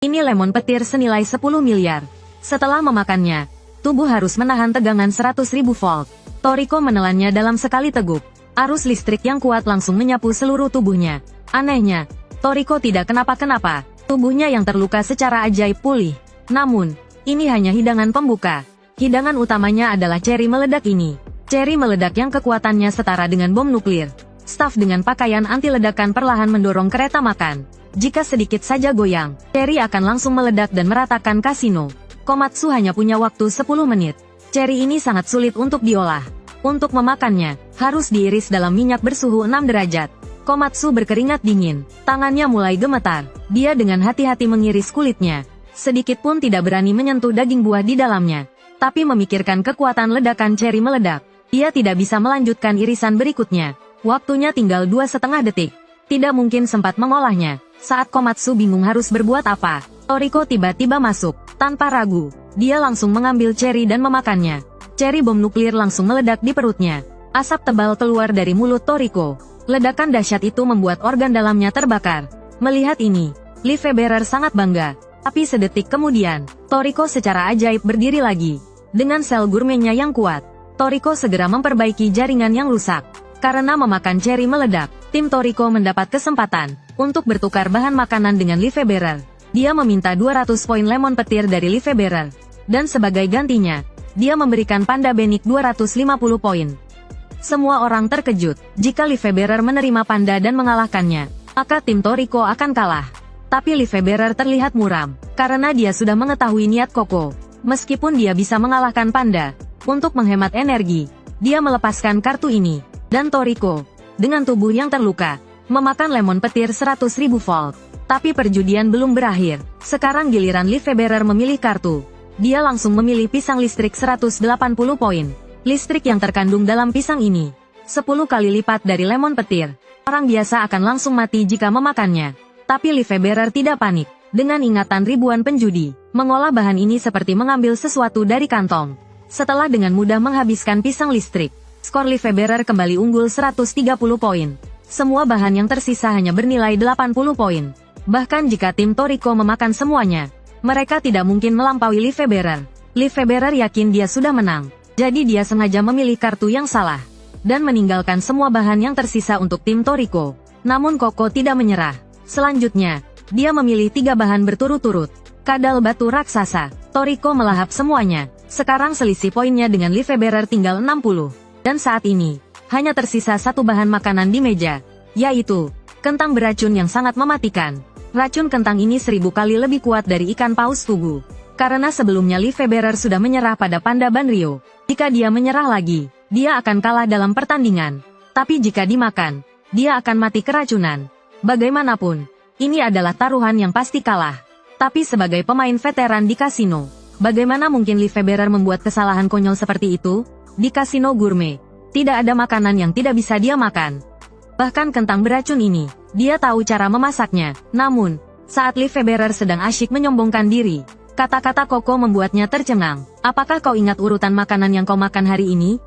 Ini lemon petir senilai 10 miliar. Setelah memakannya, tubuh harus menahan tegangan 100.000 volt. Toriko menelannya dalam sekali teguk. Arus listrik yang kuat langsung menyapu seluruh tubuhnya. Anehnya, Toriko tidak kenapa-kenapa. Tubuhnya yang terluka secara ajaib pulih. Namun, ini hanya hidangan pembuka. Hidangan utamanya adalah ceri meledak ini. Ceri meledak yang kekuatannya setara dengan bom nuklir. Staf dengan pakaian anti ledakan perlahan mendorong kereta makan. Jika sedikit saja goyang, ceri akan langsung meledak dan meratakan kasino. Komatsu hanya punya waktu 10 menit. Ceri ini sangat sulit untuk diolah. Untuk memakannya, harus diiris dalam minyak bersuhu 6 derajat. Komatsu berkeringat dingin. Tangannya mulai gemetar. Dia dengan hati-hati mengiris kulitnya. Sedikit pun tidak berani menyentuh daging buah di dalamnya. Tapi memikirkan kekuatan ledakan ceri meledak, dia tidak bisa melanjutkan irisan berikutnya. Waktunya tinggal 2,5 detik. Tidak mungkin sempat mengolahnya. Saat Komatsu bingung harus berbuat apa, Toriko tiba-tiba masuk. Tanpa ragu, dia langsung mengambil ceri dan memakannya. Ceri bom nuklir langsung meledak di perutnya. Asap tebal keluar dari mulut Toriko. Ledakan dahsyat itu membuat organ dalamnya terbakar. Melihat ini, Lifebearer sangat bangga. Tapi sedetik kemudian, Toriko secara ajaib berdiri lagi. Dengan sel gurmenya yang kuat, Toriko segera memperbaiki jaringan yang rusak. Karena memakan ceri meledak, tim Toriko mendapat kesempatan untuk bertukar bahan makanan dengan Lifebearer. Dia meminta 200 poin lemon petir dari Lifebearer. Dan sebagai gantinya, dia memberikan Panda Benik 250 poin. Semua orang terkejut. Jika Lifebearer menerima Panda dan mengalahkannya, maka tim Toriko akan kalah. Tapi Lifebearer terlihat muram, karena dia sudah mengetahui niat Koko. Meskipun dia bisa mengalahkan Panda, untuk menghemat energi, dia melepaskan kartu ini. Dan Toriko, dengan tubuh yang terluka, memakan lemon petir 100.000 volt. Tapi perjudian belum berakhir. Sekarang giliran Lifebearer memilih kartu. Dia langsung memilih pisang listrik 180 poin. Listrik yang terkandung dalam pisang ini 10 kali lipat dari lemon petir. Orang biasa akan langsung mati jika memakannya. Tapi Lifebearer tidak panik. Dengan ingatan ribuan penjudi, mengolah bahan ini seperti mengambil sesuatu dari kantong. Setelah dengan mudah menghabiskan pisang listrik, skor Lifebearer kembali unggul 130 poin. Semua bahan yang tersisa hanya bernilai 80 poin. Bahkan jika tim Toriko memakan semuanya, mereka tidak mungkin melampaui Lifebearer. Lifebearer yakin dia sudah menang. Jadi dia sengaja memilih kartu yang salah. Dan meninggalkan semua bahan yang tersisa untuk tim Toriko. Namun Koko tidak menyerah. Selanjutnya, dia memilih 3 bahan berturut-turut. Kadal batu raksasa. Toriko melahap semuanya. Sekarang selisih poinnya dengan Lifebearer tinggal 60. Dan saat ini, hanya tersisa satu bahan makanan di meja. Yaitu, kentang beracun yang sangat mematikan. Racun kentang ini 1000 kali lebih kuat dari ikan paus tugu. Karena sebelumnya Lifebearer sudah menyerah pada Panda Banryo. Jika dia menyerah lagi, dia akan kalah dalam pertandingan. Tapi jika dimakan, dia akan mati keracunan. Bagaimanapun, ini adalah taruhan yang pasti kalah. Tapi sebagai pemain veteran di kasino, bagaimana mungkin Lifebearer membuat kesalahan konyol seperti itu? Di kasino gourmet, tidak ada makanan yang tidak bisa dia makan. Bahkan kentang beracun ini, dia tahu cara memasaknya. Namun, saat Lifebearer sedang asyik menyombongkan diri, kata-kata Koko membuatnya tercengang. Apakah kau ingat urutan makanan yang kau makan hari ini?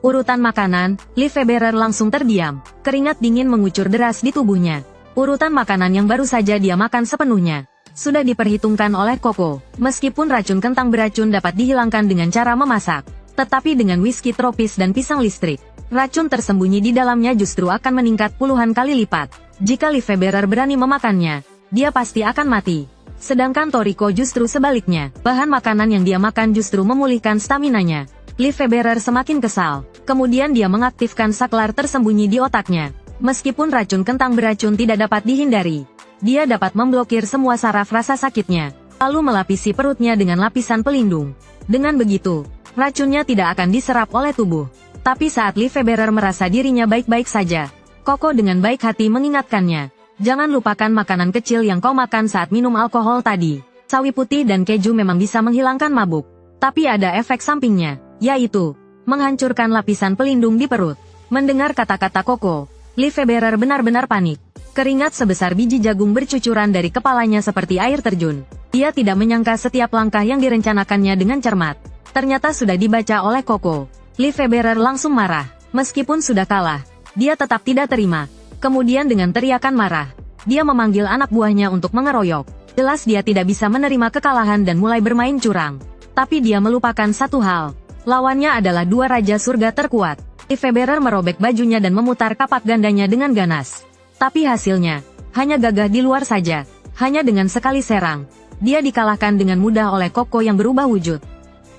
Urutan makanan. Lifebearer langsung terdiam. Keringat dingin mengucur deras di tubuhnya. Urutan makanan yang baru saja dia makan sepenuhnya sudah diperhitungkan oleh Koko. Meskipun racun kentang beracun dapat dihilangkan dengan cara memasak, tetapi dengan whisky tropis dan pisang listrik, racun tersembunyi di dalamnya justru akan meningkat puluhan kali lipat. Jika Lifebearer berani memakannya, dia pasti akan mati. Sedangkan Toriko justru sebaliknya, bahan makanan yang dia makan justru memulihkan staminanya. Lifebearer semakin kesal. Kemudian dia mengaktifkan saklar tersembunyi di otaknya. Meskipun racun kentang beracun tidak dapat dihindari, dia dapat memblokir semua saraf rasa sakitnya, lalu melapisi perutnya dengan lapisan pelindung. Dengan begitu, racunnya tidak akan diserap oleh tubuh. Tapi saat Lifebearer merasa dirinya baik-baik saja, Koko dengan baik hati mengingatkannya, jangan lupakan makanan kecil yang kau makan saat minum alkohol tadi. Sawi putih dan keju memang bisa menghilangkan mabuk, tapi ada efek sampingnya, yaitu menghancurkan lapisan pelindung di perut. Mendengar kata-kata Koko, Lifebearer benar-benar panik. Keringat sebesar biji jagung bercucuran dari kepalanya seperti air terjun. Dia tidak menyangka setiap langkah yang direncanakannya dengan cermat ternyata sudah dibaca oleh Koko. Lifebearer langsung marah. Meskipun sudah kalah, dia tetap tidak terima. Kemudian dengan teriakan marah, dia memanggil anak buahnya untuk mengeroyok. Jelas dia tidak bisa menerima kekalahan dan mulai bermain curang. Tapi dia melupakan satu hal. Lawannya adalah dua raja surga terkuat. Lefebvre merobek bajunya dan memutar kapak gandanya dengan ganas. Tapi hasilnya, hanya gagah di luar saja. Hanya dengan sekali serang, dia dikalahkan dengan mudah oleh Koko yang berubah wujud.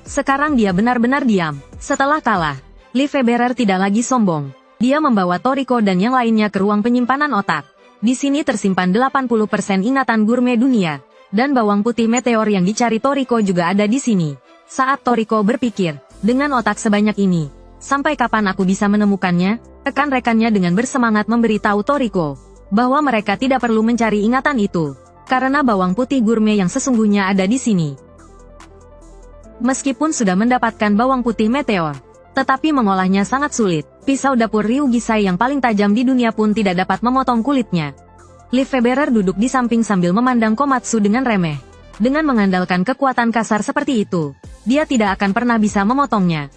Sekarang dia benar-benar diam. Setelah kalah, Lefebvre tidak lagi sombong. Dia membawa Toriko dan yang lainnya ke ruang penyimpanan otak. Di sini tersimpan 80% ingatan gurme dunia. Dan bawang putih meteor yang dicari Toriko juga ada di sini. Saat Toriko berpikir, dengan otak sebanyak ini, sampai kapan aku bisa menemukannya? Rekan-rekannya dengan bersemangat memberitahu Toriko bahwa mereka tidak perlu mencari ingatan itu, karena bawang putih gurme yang sesungguhnya ada di sini. Meskipun sudah mendapatkan bawang putih meteor, tetapi mengolahnya sangat sulit. Pisau dapur Ryugisai yang paling tajam di dunia pun tidak dapat memotong kulitnya. Lefebvre duduk di samping sambil memandang Komatsu dengan remeh. Dengan mengandalkan kekuatan kasar seperti itu, dia tidak akan pernah bisa memotongnya.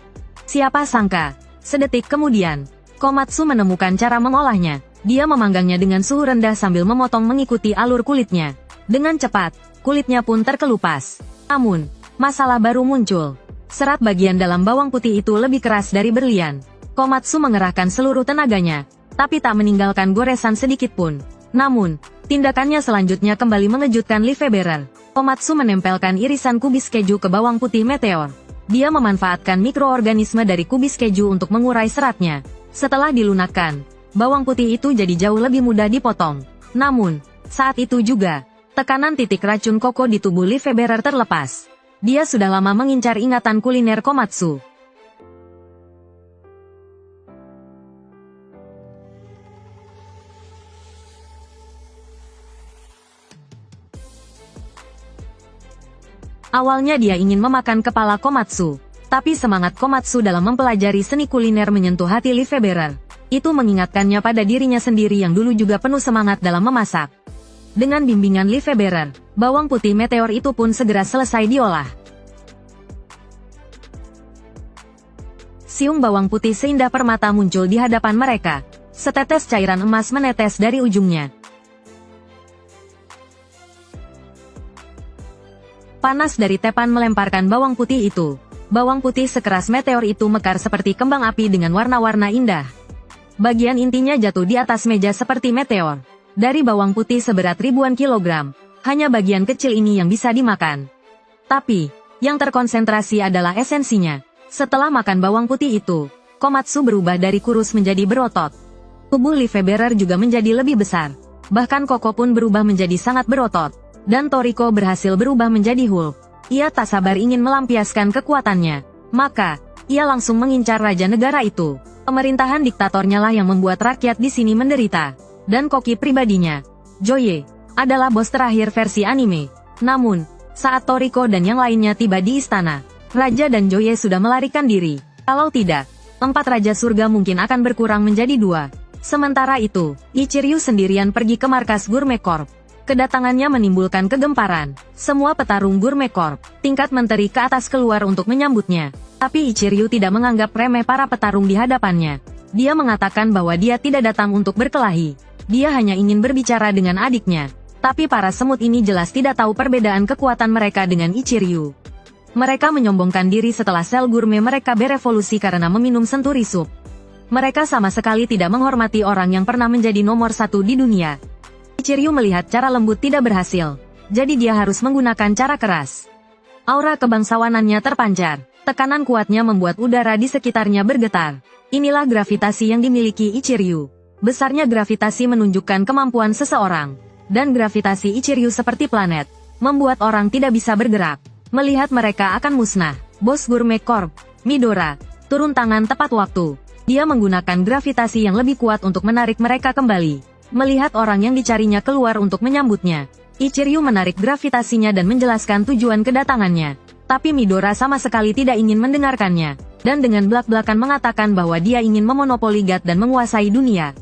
Siapa sangka, sedetik kemudian, Komatsu menemukan cara mengolahnya. Dia memanggangnya dengan suhu rendah sambil memotong mengikuti alur kulitnya. Dengan cepat, kulitnya pun terkelupas. Namun, masalah baru muncul. Serat bagian dalam bawang putih itu lebih keras dari berlian. Komatsu mengerahkan seluruh tenaganya, tapi tak meninggalkan goresan sedikit pun. Namun, tindakannya selanjutnya kembali mengejutkan Lefebvre. Komatsu menempelkan irisan kubis keju ke bawang putih meteor. Dia memanfaatkan mikroorganisme dari kubis keju untuk mengurai seratnya. Setelah dilunakkan, bawang putih itu jadi jauh lebih mudah dipotong. Namun, saat itu juga, tekanan titik racun Koko di tubuh Lefebvre terlepas. Dia sudah lama mengincar ingatan kuliner Komatsu. Awalnya dia ingin memakan kepala Komatsu, tapi semangat Komatsu dalam mempelajari seni kuliner menyentuh hati Lefebvre. Itu mengingatkannya pada dirinya sendiri yang dulu juga penuh semangat dalam memasak. Dengan bimbingan Lefebvre, bawang putih meteor itu pun segera selesai diolah. Siung bawang putih seindah permata muncul di hadapan mereka. Setetes cairan emas menetes dari ujungnya. Panas dari tepan melemparkan bawang putih itu. Bawang putih sekeras meteor itu mekar seperti kembang api dengan warna-warna indah. Bagian intinya jatuh di atas meja seperti meteor. Dari bawang putih seberat ribuan kilogram, hanya bagian kecil ini yang bisa dimakan. Tapi, yang terkonsentrasi adalah esensinya. Setelah makan bawang putih itu, Komatsu berubah dari kurus menjadi berotot. Tubuh Lefebvre juga menjadi lebih besar. Bahkan Koko pun berubah menjadi sangat berotot. Dan Toriko berhasil berubah menjadi Hulk. Ia tak sabar ingin melampiaskan kekuatannya. Maka, ia langsung mengincar raja negara itu. Pemerintahan diktatornya lah yang membuat rakyat di sini menderita. Dan koki pribadinya, Joye, adalah bos terakhir versi anime. Namun, saat Toriko dan yang lainnya tiba di istana, Raja dan Joye sudah melarikan diri. Kalau tidak, 4 raja surga mungkin akan berkurang menjadi 2. Sementara itu, Ichiryu sendirian pergi ke markas Gourmet Corp. Kedatangannya menimbulkan kegemparan. Semua petarung Gourmet Corp, tingkat menteri ke atas keluar untuk menyambutnya. Tapi Ichiryu tidak menganggap remeh para petarung di hadapannya. Dia mengatakan bahwa dia tidak datang untuk berkelahi. Dia hanya ingin berbicara dengan adiknya. Tapi para semut ini jelas tidak tahu perbedaan kekuatan mereka dengan Ichiryu. Mereka menyombongkan diri setelah sel gurme mereka berevolusi karena meminum senturi sup. Mereka sama sekali tidak menghormati orang yang pernah menjadi nomor 1 di dunia. Ichiryu melihat cara lembut tidak berhasil, jadi dia harus menggunakan cara keras. Aura kebangsawanannya terpancar, tekanan kuatnya membuat udara di sekitarnya bergetar. Inilah gravitasi yang dimiliki Ichiryu. Besarnya gravitasi menunjukkan kemampuan seseorang. Dan gravitasi Ichiryu seperti planet, membuat orang tidak bisa bergerak. Melihat mereka akan musnah, bos Gourmet Corp, Midora, turun tangan tepat waktu. Dia menggunakan gravitasi yang lebih kuat untuk menarik mereka kembali. Melihat orang yang dicarinya keluar untuk menyambutnya, Ichiryu menarik gravitasinya dan menjelaskan tujuan kedatangannya. Tapi Midora sama sekali tidak ingin mendengarkannya, dan dengan belak-belakan mengatakan bahwa dia ingin memonopoli God dan menguasai dunia.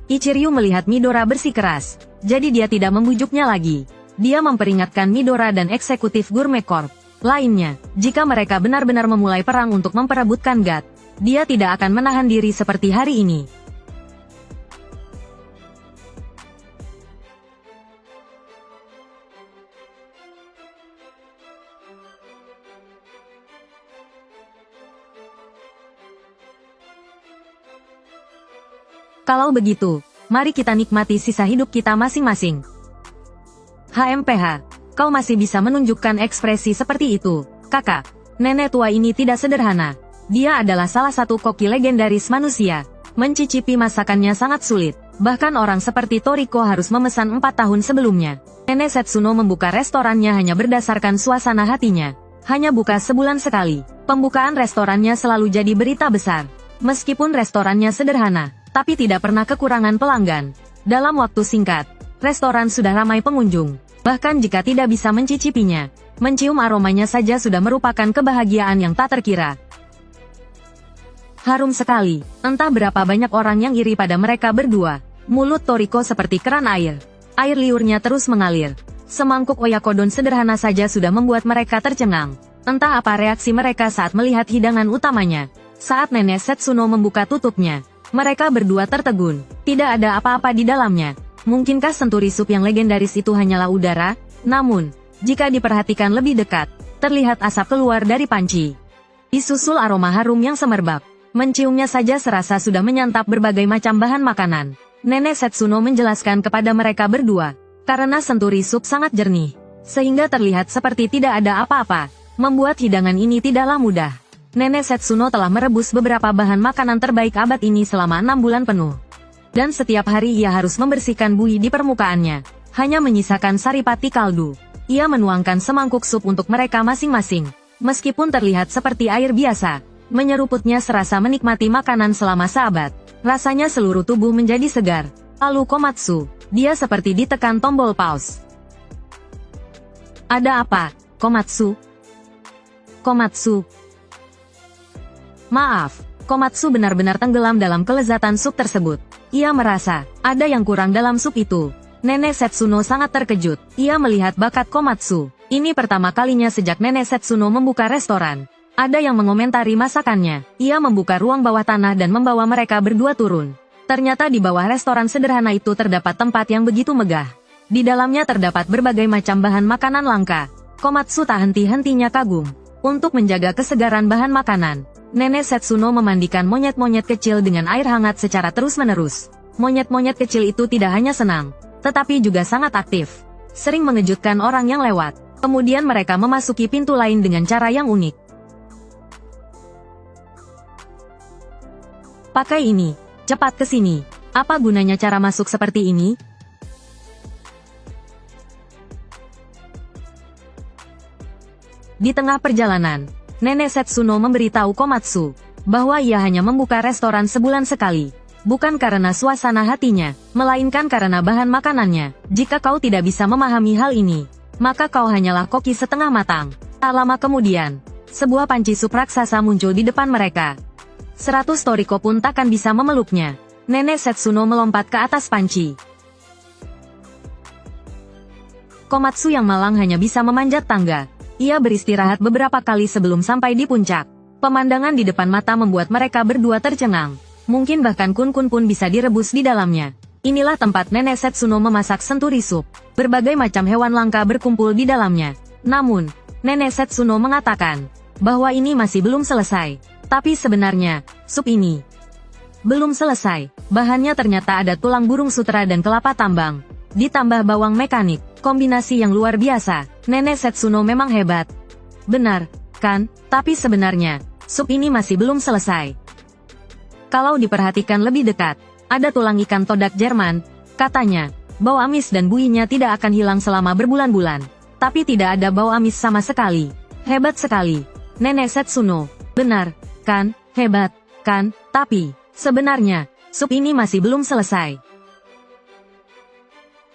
Ichiryu melihat Midora bersikeras, jadi dia tidak membujuknya lagi. Dia memperingatkan Midora dan eksekutif Gourmet Corp lainnya, jika mereka benar-benar memulai perang untuk memperebutkan God, dia tidak akan menahan diri seperti hari ini. Kalau begitu, mari kita nikmati sisa hidup kita masing-masing. HMPH, kau masih bisa menunjukkan ekspresi seperti itu, kakak. Nenek tua ini tidak sederhana. Dia adalah salah satu koki legendaris manusia. Mencicipi masakannya sangat sulit. Bahkan orang seperti Toriko harus memesan 4 tahun sebelumnya. Nenek Setsuno membuka restorannya hanya berdasarkan suasana hatinya. Hanya buka sebulan sekali. Pembukaan restorannya selalu jadi berita besar. Meskipun restorannya sederhana, tapi tidak pernah kekurangan pelanggan. Dalam waktu singkat, restoran sudah ramai pengunjung. Bahkan jika tidak bisa mencicipinya, mencium aromanya saja sudah merupakan kebahagiaan yang tak terkira. Harum sekali, entah berapa banyak orang yang iri pada mereka berdua. Mulut Toriko seperti keran air. Air liurnya terus mengalir. Semangkuk oyakodon sederhana saja sudah membuat mereka tercengang. Entah apa reaksi mereka saat melihat hidangan utamanya. Saat nenek Setsuno membuka tutupnya, mereka berdua tertegun. Tidak ada apa-apa di dalamnya. Mungkinkah senturi sup yang legendaris itu hanyalah udara? Namun, jika diperhatikan lebih dekat, terlihat asap keluar dari panci. Disusul aroma harum yang semerbak. Menciumnya saja serasa sudah menyantap berbagai macam bahan makanan. Nenek Setsuno menjelaskan kepada mereka berdua, karena senturi sup sangat jernih, sehingga terlihat seperti tidak ada apa-apa. Membuat hidangan ini tidaklah mudah. Nenek Setsuno telah merebus beberapa bahan makanan terbaik abad ini selama 6 bulan penuh. Dan setiap hari ia harus membersihkan buih di permukaannya, hanya menyisakan saripati kaldu. Ia menuangkan semangkuk sup untuk mereka masing-masing. Meskipun terlihat seperti air biasa, menyeruputnya serasa menikmati makanan selama seabad. Rasanya seluruh tubuh menjadi segar. Lalu Komatsu, dia seperti ditekan tombol pause. Ada apa, Komatsu? Komatsu. Maaf, Komatsu benar-benar tenggelam dalam kelezatan sup tersebut. Ia merasa, ada yang kurang dalam sup itu. Nenek Setsuno sangat terkejut. Ia melihat bakat Komatsu. Ini pertama kalinya sejak Nenek Setsuno membuka restoran. Ada yang mengomentari masakannya. Ia membuka ruang bawah tanah dan membawa mereka berdua turun. Ternyata di bawah restoran sederhana itu terdapat tempat yang begitu megah. Di dalamnya terdapat berbagai macam bahan makanan langka. Komatsu tak henti-hentinya kagum. Untuk menjaga kesegaran bahan makanan, Nenek Setsuno memandikan monyet-monyet kecil dengan air hangat secara terus-menerus. Monyet-monyet kecil itu tidak hanya senang, tetapi juga sangat aktif. Sering mengejutkan orang yang lewat. Kemudian mereka memasuki pintu lain dengan cara yang unik. Pakai ini. Cepat ke sini. Apa gunanya cara masuk seperti ini? Di tengah perjalanan, Nenek Setsuno memberitahu Komatsu bahwa ia hanya membuka restoran sebulan sekali. Bukan karena suasana hatinya, melainkan karena bahan makanannya. Jika kau tidak bisa memahami hal ini, maka kau hanyalah koki setengah matang. Tak lama kemudian, sebuah panci sup raksasa muncul di depan mereka. 100 Toriko pun takkan bisa memeluknya. Nenek Setsuno melompat ke atas panci. Komatsu yang malang hanya bisa memanjat tangga. Ia beristirahat beberapa kali sebelum sampai di puncak. Pemandangan di depan mata membuat mereka berdua tercengang. Mungkin bahkan kun-kun pun bisa direbus di dalamnya. Inilah tempat Nenek Setsuno memasak senturi sup. Berbagai macam hewan langka berkumpul di dalamnya. Namun, Nenek Setsuno mengatakan bahwa ini masih belum selesai. Tapi sebenarnya, sup ini belum selesai. Bahannya ternyata ada tulang burung sutera dan kelapa tambang. Ditambah bawang mekanik, kombinasi yang luar biasa. Nenek Setsuno memang hebat. Benar, kan? Tapi sebenarnya, sup ini masih belum selesai. Kalau diperhatikan lebih dekat, ada tulang ikan todak Jerman. Katanya, bau amis dan buihnya tidak akan hilang selama berbulan-bulan. Tapi tidak ada bau amis sama sekali. Hebat sekali. Nenek Setsuno. Benar, kan? Hebat, kan? Tapi, sebenarnya, sup ini masih belum selesai.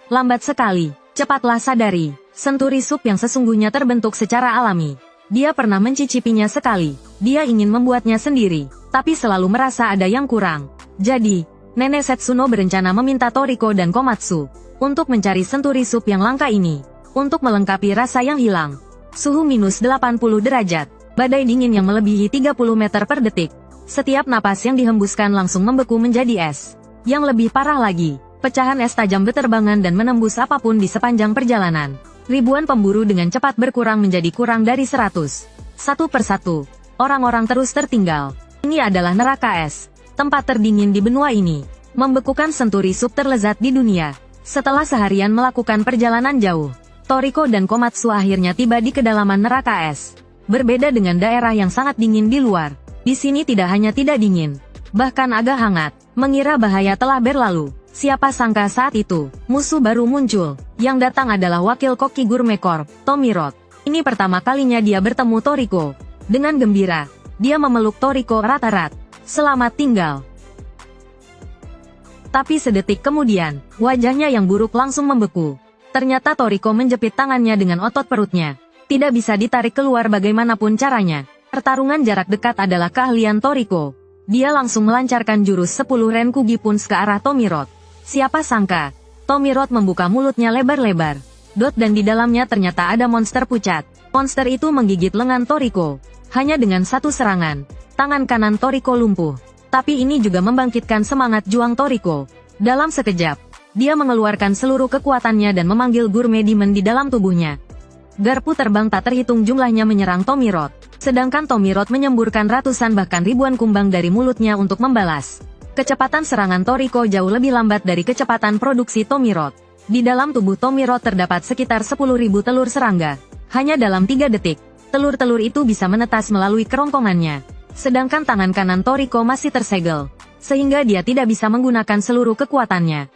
Lambat sekali, cepatlah sadari. Senturi sup yang sesungguhnya terbentuk secara alami. Dia pernah mencicipinya sekali. Dia ingin membuatnya sendiri, tapi selalu merasa ada yang kurang. Jadi, Nenek Setsuno berencana meminta Toriko dan Komatsu untuk mencari senturi sup yang langka ini, untuk melengkapi rasa yang hilang. Suhu minus 80 derajat, badai dingin yang melebihi 30 meter per detik. Setiap napas yang dihembuskan langsung membeku menjadi es. Yang lebih parah lagi, pecahan es tajam berterbangan dan menembus apapun di sepanjang perjalanan. Ribuan pemburu dengan cepat berkurang menjadi kurang dari 100. Satu persatu, orang-orang terus tertinggal. Ini adalah neraka es, tempat terdingin di benua ini. membekukan senturi sup terlezat di dunia. Setelah seharian melakukan perjalanan jauh, Toriko dan Komatsu akhirnya tiba di kedalaman neraka es. Berbeda dengan daerah yang sangat dingin di luar, di sini tidak hanya tidak dingin, bahkan agak hangat. Mengira bahaya telah berlalu. Siapa sangka saat itu, musuh baru muncul. Yang datang adalah wakil koki Gourmet Corp, Tomirot. Ini pertama kalinya dia bertemu Toriko. Dengan gembira, dia memeluk Toriko erat-erat. Selamat tinggal. Tapi sedetik kemudian, wajahnya yang buruk langsung membeku. Ternyata Toriko menjepit tangannya dengan otot perutnya. Tidak bisa ditarik keluar bagaimanapun caranya. Pertarungan jarak dekat adalah keahlian Toriko. Dia langsung melancarkan jurus 10 Renkugi Punch ke arah Tomirot. Siapa sangka, Tomirot membuka mulutnya lebar-lebar. Dan di dalamnya ternyata ada monster pucat. Monster itu menggigit lengan Toriko. Hanya dengan satu serangan, tangan kanan Toriko lumpuh. Tapi ini juga membangkitkan semangat juang Toriko. Dalam sekejap, dia mengeluarkan seluruh kekuatannya dan memanggil Gourmet Demon di dalam tubuhnya. Garpu terbang tak terhitung jumlahnya menyerang Tomirot. Sedangkan Tomirot menyemburkan ratusan bahkan ribuan kumbang dari mulutnya untuk membalas. Kecepatan serangan Toriko jauh lebih lambat dari kecepatan produksi Tomirot. Di dalam tubuh Tomirot terdapat sekitar 10.000 telur serangga. Hanya dalam 3 detik, telur-telur itu bisa menetas melalui kerongkongannya. Sedangkan tangan kanan Toriko masih tersegel, sehingga dia tidak bisa menggunakan seluruh kekuatannya.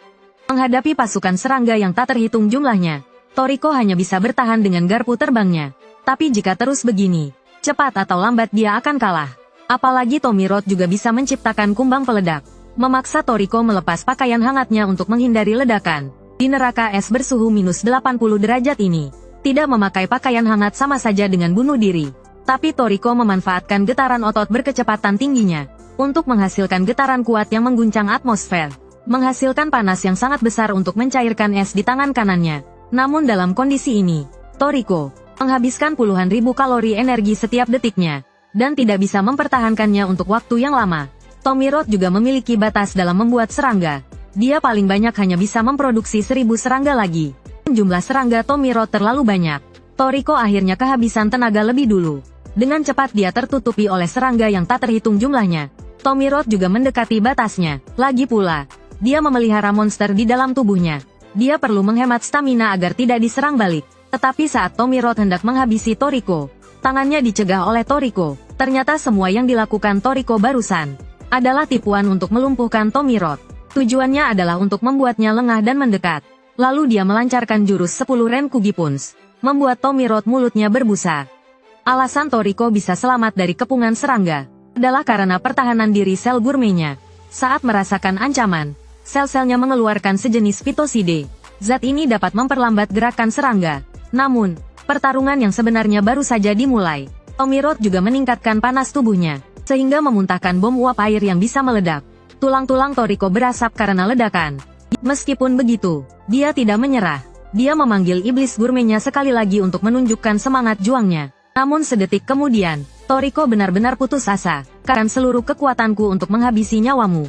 Menghadapi pasukan serangga yang tak terhitung jumlahnya, Toriko hanya bisa bertahan dengan garpu terbangnya. Tapi jika terus begini, cepat atau lambat dia akan kalah. Apalagi Tomirot juga bisa menciptakan kumbang peledak. Memaksa Toriko melepas pakaian hangatnya untuk menghindari ledakan. Di neraka es bersuhu minus 80 derajat ini, tidak memakai pakaian hangat sama saja dengan bunuh diri. Tapi Toriko memanfaatkan getaran otot berkecepatan tingginya untuk menghasilkan getaran kuat yang mengguncang atmosfer. Menghasilkan panas yang sangat besar untuk mencairkan es di tangan kanannya. Namun dalam kondisi ini, Toriko menghabiskan puluhan ribu kalori energi setiap detiknya, dan tidak bisa mempertahankannya untuk waktu yang lama. Tomirot juga memiliki batas dalam membuat serangga. Dia paling banyak hanya bisa memproduksi 1000 serangga lagi. Jumlah serangga Tomirot terlalu banyak. Toriko akhirnya kehabisan tenaga lebih dulu. Dengan cepat dia tertutupi oleh serangga yang tak terhitung jumlahnya. Tomirot juga mendekati batasnya. Lagi pula, dia memelihara monster di dalam tubuhnya. Dia perlu menghemat stamina agar tidak diserang balik. Tetapi saat Tomirot hendak menghabisi Toriko, tangannya dicegah oleh Toriko. Ternyata semua yang dilakukan Toriko barusan adalah tipuan untuk melumpuhkan Tomirot. Tujuannya adalah untuk membuatnya lengah dan mendekat. Lalu dia melancarkan jurus 10 Renkugi Punch, membuat Tomirot mulutnya berbusa. Alasan Toriko bisa selamat dari kepungan serangga adalah karena pertahanan diri sel gourmetnya. Saat merasakan ancaman, sel-selnya mengeluarkan sejenis pitoside. Zat ini dapat memperlambat gerakan serangga. Namun, pertarungan yang sebenarnya baru saja dimulai. Tomirot juga meningkatkan panas tubuhnya, sehingga memuntahkan bom uap air yang bisa meledak. Tulang-tulang Toriko berasap karena ledakan. Meskipun begitu, dia tidak menyerah. Dia memanggil iblis gourmetnya sekali lagi untuk menunjukkan semangat juangnya. Namun sedetik kemudian, Toriko benar-benar putus asa. Karena seluruh kekuatanku untuk menghabisi nyawamu.